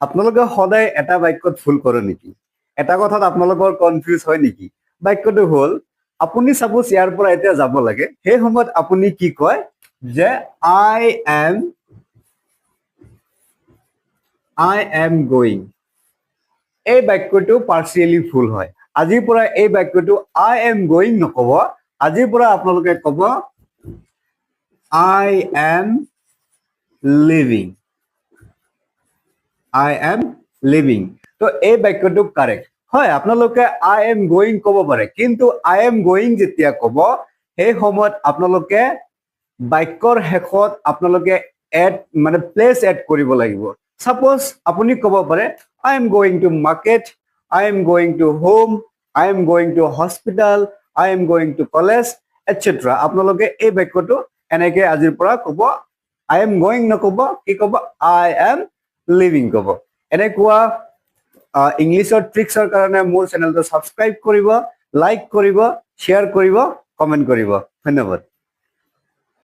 আপোনালোকে সদায় এটা বাক্যত ভুল কৰে নেকি? এটা কথাত আপোনালোকৰ কনফিউজ হয় নেকি? বাক্যটো হ'ল আপুনি সাপোজ ইয়াৰ পৰা এতিয়া যাব লাগে, সেই সময়ত আপুনি কি কয় যে I am going. এই বাক্যটো পাৰ্চিয়েলি ভুল হয়। আজিৰ পৰা এই বাক্যটো I am going নকব, আজিৰ পৰা আপোনালোকে কব I am living. I am living. তো এই বাক্যটো কাৰেক্ট হয়। আপোনালোকে I am going কব পাৰে, কিন্তু I am going যেতিয়া কব সেই সময়ত আপোনালোকে বাক্যৰ শেষত আপোনালোকে এড মানে প্লেচ এড কৰিব লাগিব। সাপোজ আপুনি কব পাৰে I am going to market, I am going to home, I am going to hospital, I am going to college, etc. আপোনালোকে এই বাক্যটো এনেকে আজিৰ পৰা কব I am going নকব, কি কব I am living কব। এনেকুৱা ইংলিছৰ ট্ৰিক্সৰ কাৰণে মোৰ চেনেলটো সাবস্ক্ৰাইব কৰিব, লাইক কৰিব, শ্বেয়াৰ কৰিব, কমেন্ট কৰিব। ধন্যবাদ।